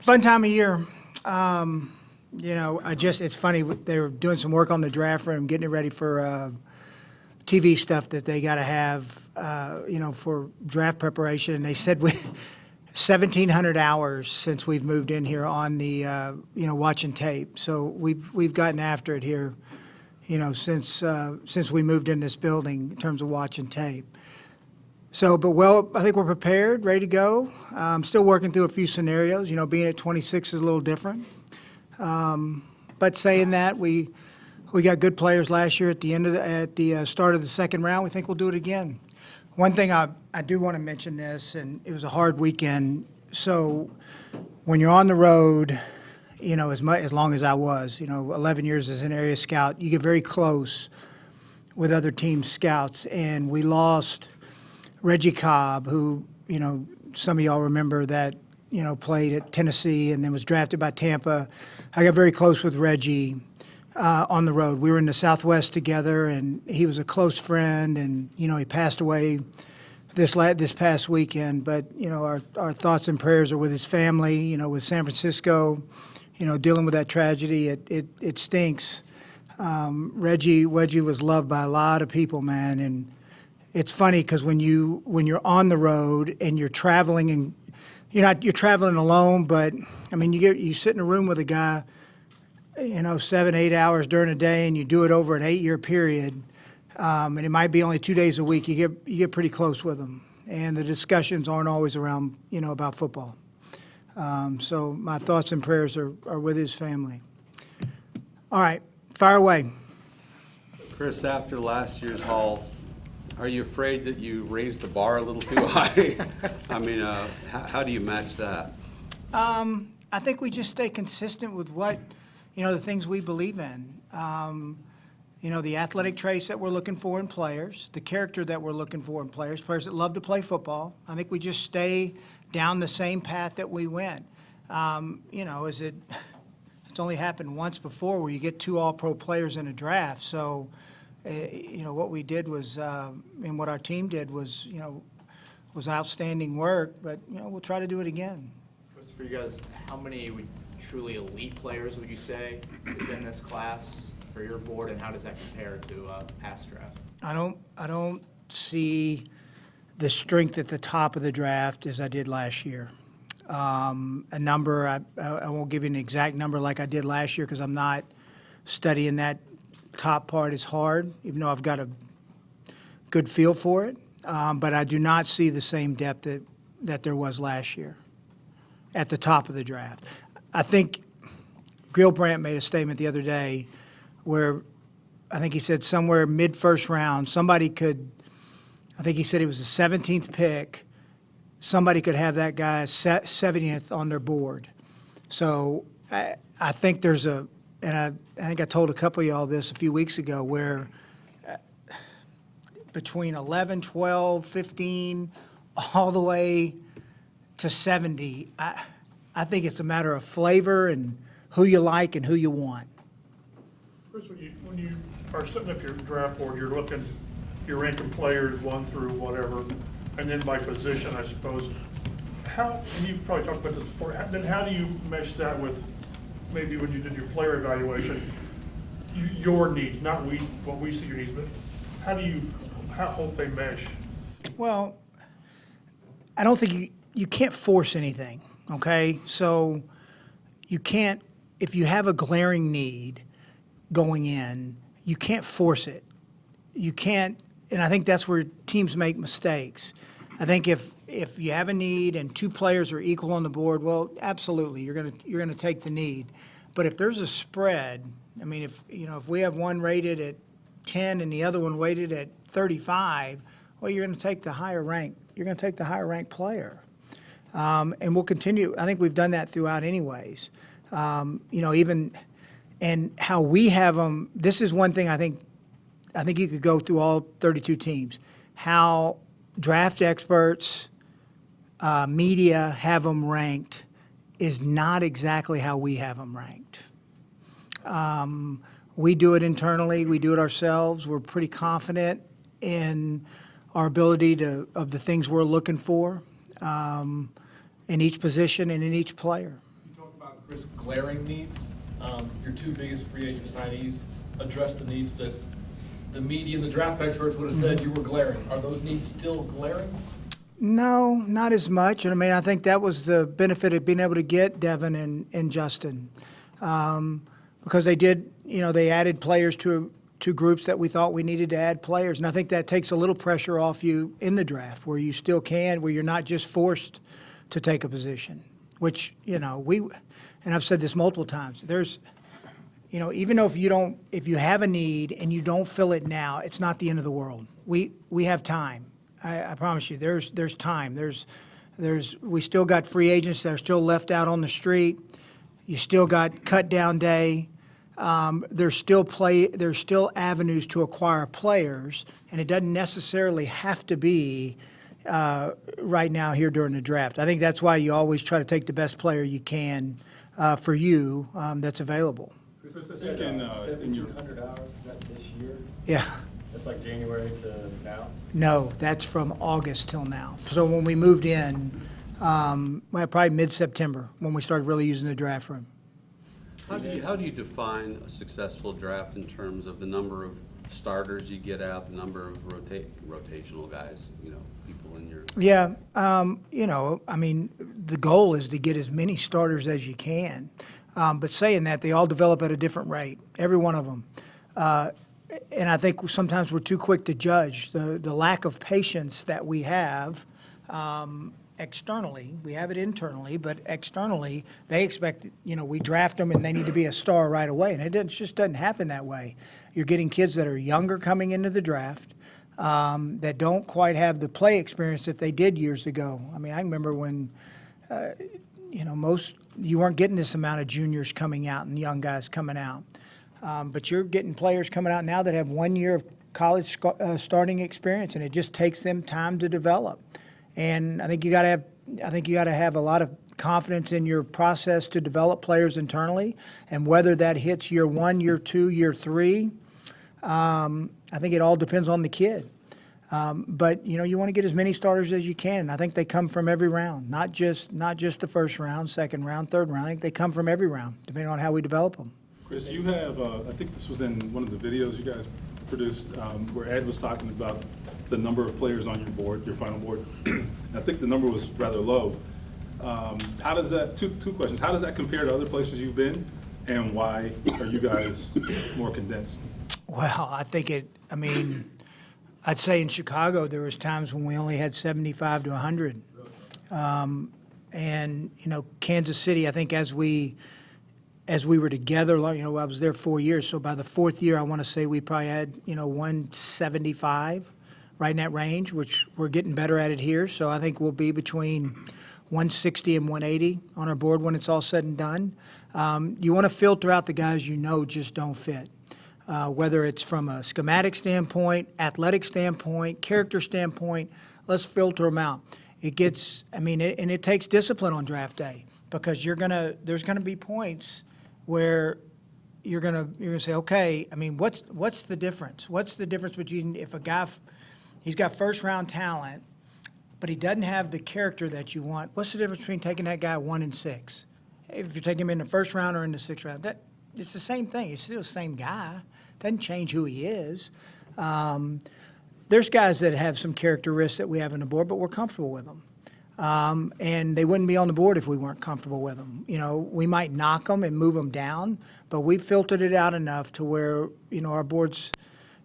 Fun time of year. It's funny, they were doing some work on the draft room, getting it ready for TV stuff that they got to have, for draft preparation. And they said 1,700 hours since we've moved in here on the, watching tape. So we've gotten after it here, since we moved in this building in terms of watching tape. So, I think we're prepared, ready to go. Still working through a few scenarios. Being at 26 is a little different. But saying that, we got good players last year at the start of the second round. We think we'll do it again. One thing I do want to mention this, and it was a hard weekend. So, when you're on the road, as long as I was, 11 years as an area scout, you get very close with other team scouts, and we lost Reggie Cobb, who, some of y'all remember that, played at Tennessee and then was drafted by Tampa. I got very close with Reggie on the road. We were in the Southwest together, and he was a close friend, and, he passed away this past weekend. But, our thoughts and prayers are with his family, with San Francisco, dealing with that tragedy. It stinks. Reggie was loved by a lot of people, man, and it's funny because when you're on the road and you're traveling, and you're traveling alone, but I mean you sit in a room with a guy, 7-8 hours during a day, and you do it over an 8-year period, and it might be only 2 days a week. You get pretty close with them, and the discussions aren't always around about football. So my thoughts and prayers are with his family. All right, fire away. Chris, after last year's haul, are you afraid that you raised the bar a little too high? I mean, how do you match that? I think we just stay consistent with what, the things we believe in. The athletic traits that we're looking for in players, the character that we're looking for in players that love to play football. I think we just stay down the same path that we went. It's only happened once before where you get 2 all-pro players in a draft. So, what we did was, and what our team did was, was outstanding work. But we'll try to do it again. For you guys, how many truly elite players would you say is in this class for your board, and how does that compare to past draft? I don't see the strength at the top of the draft as I did last year. A number, I won't give you an exact number like I did last year because I'm not studying that. Top part is hard, even though I've got a good feel for it. But I do not see the same depth that there was last year at the top of the draft. I think Gilbrandt made a statement the other day where I think he said somewhere mid-first round, I think he said he was the 17th pick, somebody could have that guy 70th on their board. So I think there's I think I told a couple of y'all this a few weeks ago, where between 11, 12, 15, all the way to 70, I think it's a matter of flavor and who you like and who you want. Chris, when you are setting up your draft board, you're ranking players 1 through whatever, and then by position, I suppose. And you've probably talked about this before, then how do you mesh that with maybe when you did your player evaluation, your needs, not what we see your needs, but how hope they mesh? Well, I don't think you can't force anything, okay? So you can't, if you have a glaring need going in, you can't force it. You can't, and I think that's where teams make mistakes. I think if you have a need and 2 players are equal on the board, well, absolutely, you're gonna take the need. But if there's a spread, I mean, if we have one rated at 10 and the other one rated at 35, well, you're gonna take the higher rank. You're gonna take the higher ranked player, and we'll continue. I think we've done that throughout, anyways. Even and how we have them. This is one thing I think you could go through all 32 teams. How draft experts, media have them ranked is not exactly how we have them ranked. We do it internally. We do it ourselves. We're pretty confident in our ability of the things we're looking for in each position and in each player. You Chris, glaring needs. Your two biggest free agent signees address the needs that the media and the draft experts would have said you were glaring. Are those needs still glaring? No, not as much. And I mean, I think that was the benefit of being able to get Devin and Justin. Because they did, they added players to groups that we thought we needed to add players. And I think that takes a little pressure off you in the draft where you still can, where you're not just forced to take a position, which, and I've said this multiple times, there's, even though if you have a need and you don't fill it now, it's not the end of the world. We have time. I promise you, there's time. We still got free agents that are still left out on the street. You still got cut down day. There's still avenues to acquire players, and it doesn't necessarily have to be right now here during the draft. I think that's why you always try to take the best player you can for you that's available. I think in your 1,700 hours, is that this year? Yeah. That's like January to now? No, that's from August till now. So when we moved in, probably mid-September, when we started really using the draft room. How do you define a successful draft in terms of the number of starters you get out, the number of rotational guys, people in your... Yeah, I mean, the goal is to get as many starters as you can. But saying that, they all develop at a different rate, every one of them. And I think sometimes we're too quick to judge the lack of patience that we have externally. We have it internally, but externally, they expect, we draft them and they need to be a star right away. And it just doesn't happen that way. You're getting kids that are younger coming into the draft that don't quite have the play experience that they did years ago. I mean, I remember when, you weren't getting this amount of juniors coming out and young guys coming out. But you're getting players coming out now that have 1 year of college starting experience, and it just takes them time to develop. And I think you got to have a lot of confidence in your process to develop players internally, and whether that hits year 1, year 2, year 3, I think it all depends on the kid. But you want to get as many starters as you can, and I think they come from every round, not just the first round, second round, third round. I think they come from every round, depending on how we develop them. Chris, you have, I think this was in one of the videos you guys produced, where Ed was talking about the number of players on your board, your final board. I think the number was rather low. How does that, two questions, how does that compare to other places you've been, and why are you guys more condensed? Well, I'd say in Chicago there was times when we only had 75 to 100. And, Kansas City, I think as we were together, I was there 4 years, so by the fourth year, I want to say we probably had, 175, right in that range, which we're getting better at it here. So I think we'll be between 160 and 180 on our board when it's all said and done. You want to filter out the guys just don't fit, whether it's from a schematic standpoint, athletic standpoint, character standpoint. Let's filter them out. It gets, and it takes discipline on draft day, because there's gonna be points where you're gonna say, okay, what's the difference? What's the difference between if a guy, he's got first round talent, but he doesn't have the character that you want? What's the difference between taking that guy 1 and 6? If you take him in the first round or in the sixth round, it's the same thing. It's still the same guy. Doesn't change who he is. There's guys that have some characteristics that we have on the board, but we're comfortable with them. And they wouldn't be on the board if we weren't comfortable with them. We might knock them and move them down, but we've filtered it out enough to where, our board's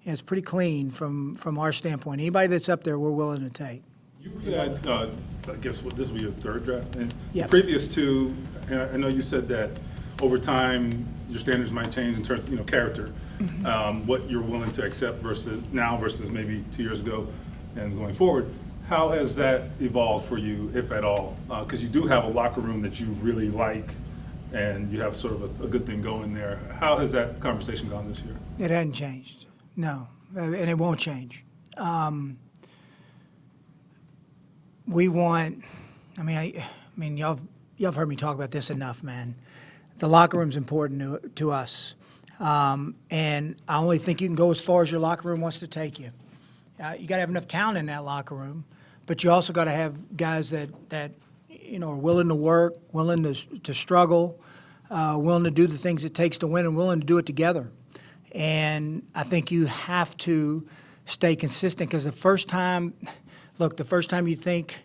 it's pretty clean from our standpoint. Anybody that's up there, we're willing to take. You had, I guess, this will be your third draft, and Yep. the previous two, I know you said that over time, your standards might change in terms of, character, what you're willing to accept versus maybe 2 years ago and going forward. How has that evolved for you, if at all? Because you do have a locker room that you really like, and you have sort of a good thing going there. How has that conversation gone this year? It hasn't changed, no, and it won't change. We want, y'all have heard me talk about this enough, man. The locker room's important to us, and I only think you can go as far as your locker room wants to take you. You got to have enough talent in that locker room, but you also got to have guys that are willing to work, willing to struggle, willing to do the things it takes to win and willing to do it together. And I think you have to stay consistent because the first time you think,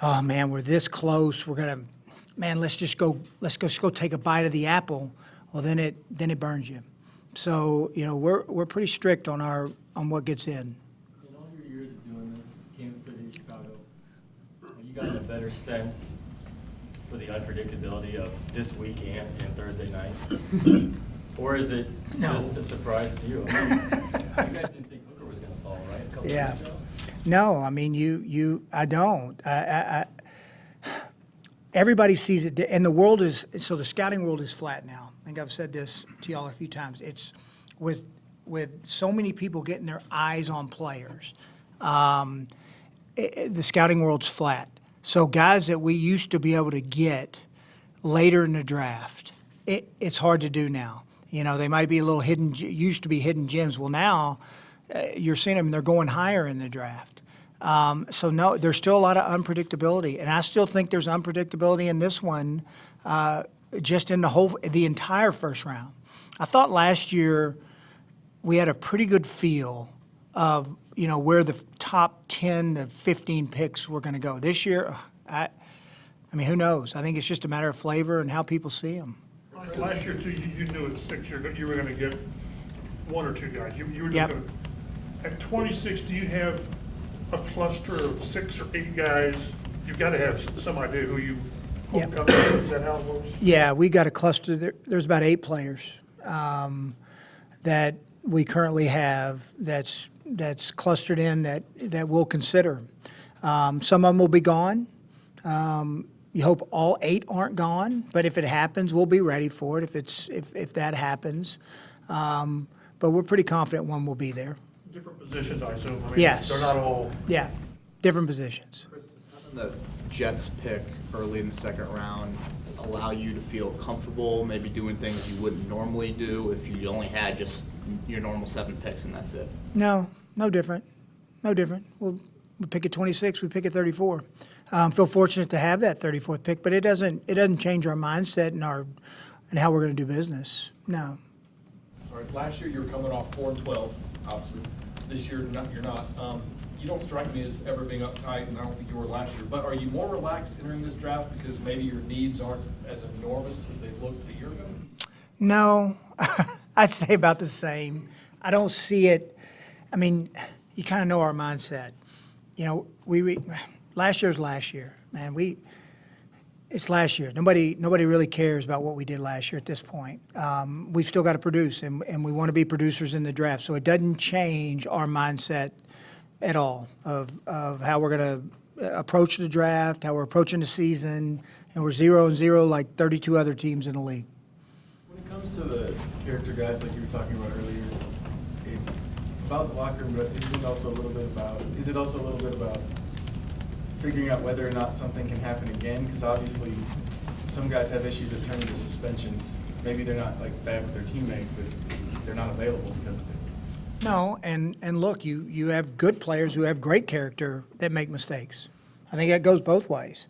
oh man, we're this close, let's just go take a bite of the apple. Well, then it burns you. So, we're pretty strict on what gets in. In all your years of doing this, Kansas City, Chicago, have you gotten a better sense for the unpredictability of this weekend and Thursday night? Or is it just a surprise to you? I mean, you guys didn't think Hooker was going to fall, right? A couple Yeah. years ago? No, I mean, I don't. Everybody sees it, and the scouting world is flat now. I think I've said this to y'all a few times. It's with so many people getting their eyes on players, the scouting world's flat. So guys that we used to be able to get later in the draft, it's hard to do now. They might be a little used to be hidden gems. Well, now you're seeing them, they're going higher in the draft. So no, there's still a lot of unpredictability, and I still think there's unpredictability in this one, just in the entire first round. I thought last year we had a pretty good feel of where the top 10 to 15 picks were going to go. This year, I mean, who knows? I think it's just a matter of flavor and how people see them. Last year too, you knew at 6 you were going to get one or two guys. You were just Yep. going to. At 26, do you have a cluster of 6 or 8 guys? You've got to have some idea who you hope Yep. comes in. Is that how it works? Yeah, we got a cluster. There's about 8 players that we currently have that's clustered in that we'll consider. Some of them will be gone. You hope all 8 aren't gone, but if it happens, we'll be ready for it. If that happens, but we're pretty confident one will be there. Different positions, I assume. I mean, Yes. They're not all. Yeah, different positions. Chris, does having the Jets pick early in the second round allow you to feel comfortable, maybe doing things you wouldn't normally do if you only had just your normal 7 picks and that's it? No different. No different. We pick at 26, we pick at 34. Feel fortunate to have that 34th pick, but it doesn't change our mindset and how we're going to do business. No. All right, last year you were coming off 4-12, obviously. This year you're not. You don't strike me as ever being uptight, and I don't think you were last year. But are you more relaxed entering this draft because maybe your needs aren't as enormous as they looked a year ago? No, I'd say about the same. I don't see it. I mean, you kind of know our mindset. We last year's last year, man. It's last year. Nobody really cares about what we did last year at this point. We've still got to produce, and we want to be producers in the draft. So it doesn't change our mindset at all of how we're going to approach the draft, how we're approaching the season, and we're 0-0 like 32 other teams in the league. When it comes to the character guys like you were talking about earlier, it's about the locker room, but is it also a little bit about figuring out whether or not something can happen again? Because obviously some guys have issues that turn into suspensions. Maybe they're not like bad with their teammates, but they're not available because of it. No, and look, you have good players who have great character that make mistakes. I think that goes both ways.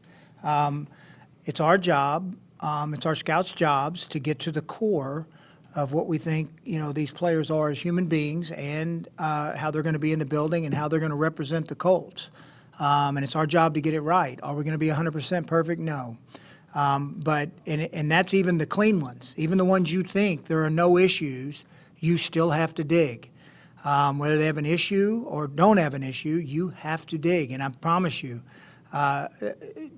It's our job, it's our scouts' jobs to get to the core of what we think these players are as human beings and how they're going to be in the building and how they're going to represent the Colts. And it's our job to get it right. Are we going to be 100% perfect? No. But that's even the clean ones. Even the ones you think there are no issues, you still have to dig. Whether they have an issue or don't have an issue, you have to dig. And I promise you,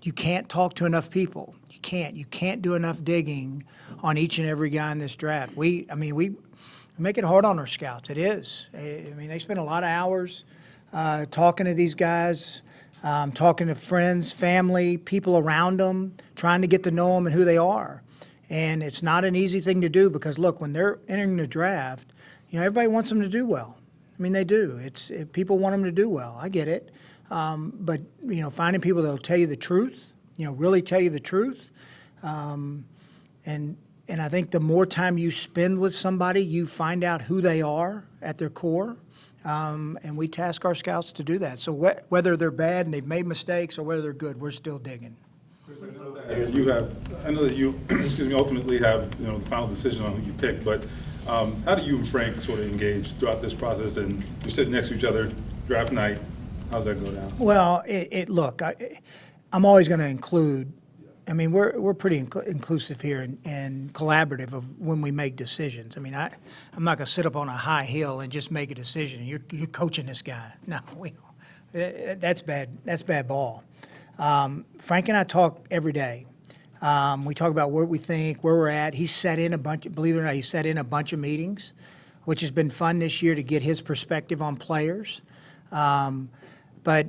you can't talk to enough people. You can't do enough digging on each and every guy in this draft. We make it hard on our scouts. It is. I mean, they spend a lot of hours talking to these guys, talking to friends, family, people around them, trying to get to know them and who they are. And it's not an easy thing to do because, look, when they're entering the draft, everybody wants them to do well. I mean, they do. People want them to do well. I get it. But finding people that'll tell you the truth, really tell you the truth, and I think the more time you spend with somebody, you find out who they are at their core, and we task our scouts to do that. So whether they're bad and they've made mistakes or whether they're good, we're still digging. You have, I know that you, excuse me, ultimately have, you know, the final decision on who you pick, but how do you and Frank sort of engage throughout this process? And you're sitting next to each other, draft night, how's that go down? Well, look, I'm always going to include, I mean, we're pretty inclusive here and collaborative of when we make decisions. I mean, I'm not going to sit up on a high hill and just make a decision. You're coaching this guy. No, that's bad. That's bad ball. Frank and I talk every day. We talk about what we think, where we're at. He's sat in believe it or not, he's sat in a bunch of meetings, which has been fun this year to get his perspective on players. But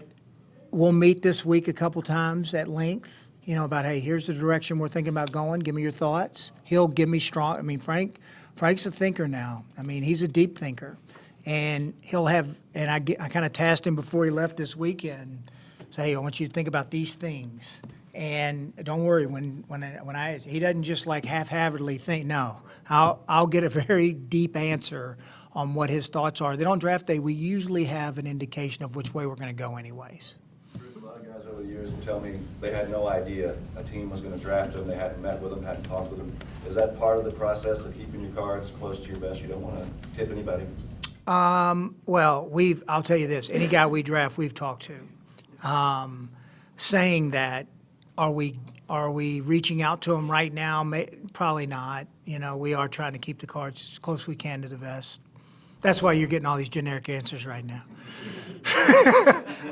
we'll meet this week a couple times at length, you know, about, hey, here's the direction we're thinking about going. Give me your thoughts. He'll give me strong, I mean, Frank's a thinker now. I mean, he's a deep thinker. And he'll have, and I kind of tasked him before he left this weekend, say, hey, I want you to think about these things. And don't worry, he doesn't just like half-heartedly think, no, I'll get a very deep answer on what his thoughts are. Then on draft day, we usually have an indication of which way we're going to go anyways. A lot of guys over the years will tell me they had no idea a team was going to draft them, they hadn't met with them, hadn't talked with them. Is that part of the process of keeping your cards close to your vest? You don't want to tip anybody? Well, I'll tell you this, any guy we draft, we've talked to. Saying that, are we reaching out to them right now? Probably not. You know, we are trying to keep the cards as close as we can to the vest. That's why you're getting all these generic answers right now.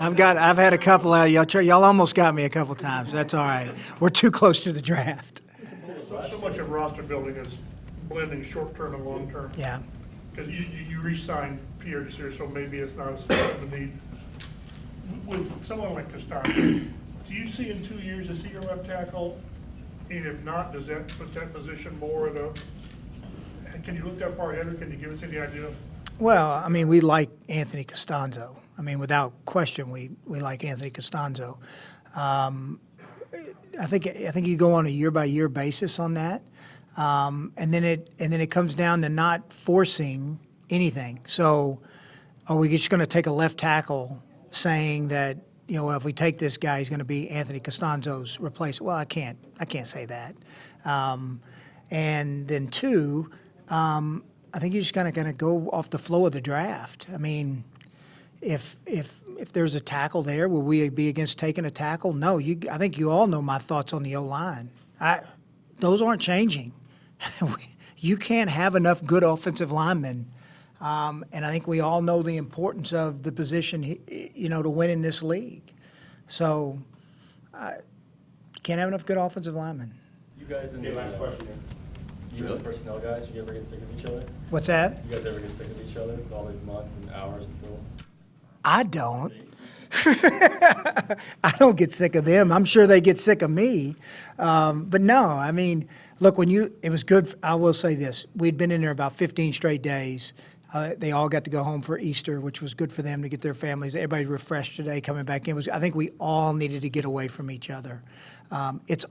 I've had a couple out. Y'all almost got me a couple times. That's all right. We're too close to the draft. So much of roster building is blending short-term and long-term. Yeah. Because you re-signed Pierre this year, so maybe it's not as much of a need. With someone like Costanzo, do you see in 2 years, is he your left tackle? And if not, does that put that position more at a, can you look that far ahead, or can you give us any idea? Well, I mean, we like Anthony Costanzo. I mean, without question, we like Anthony Costanzo. I think you go on a year-by-year basis on that, and then it comes down to not forcing anything. So, are we just going to take a left tackle, saying that, you know, well, if we take this guy, he's going to be Anthony Costanzo's replacement? Well, I can't say that. And then two, I think you're just kind of going to go off the flow of the draft. I mean, if there's a tackle there, will we be against taking a tackle? No. I think you all know my thoughts on the O-line. Those aren't changing. You can't have enough good offensive linemen. And I think we all know the importance of the position, you know, to win in this league. So, can't have enough good offensive linemen. You guys in the last question. You and the personnel guys, you ever get sick of each other? What's that? You guys ever get sick of each other with all these months and hours and film? I don't. I don't get sick of them. I'm sure they get sick of me. But no, I mean, look, it was good. I will say this. We'd been in there about 15 straight days. They all got to go home for Easter, which was good for them to get their families. Everybody refreshed today coming back in. I think we all needed to get away from each other. It's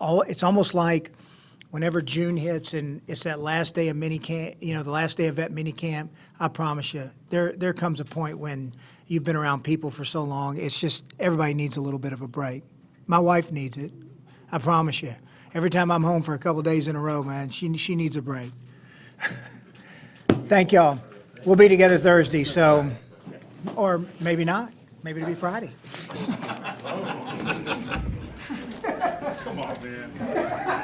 almost like whenever June hits and it's that last day of minicamp, you know, the last day of vet minicamp, I promise you, there comes a point when you've been around people for so long, it's just everybody needs a little bit of a break. My wife needs it. I promise you. Every time I'm home for a couple days in a row, man, she needs a break. Thank y'all. We'll be together Thursday, so, or maybe not. Maybe it'll be Friday. Come on, man.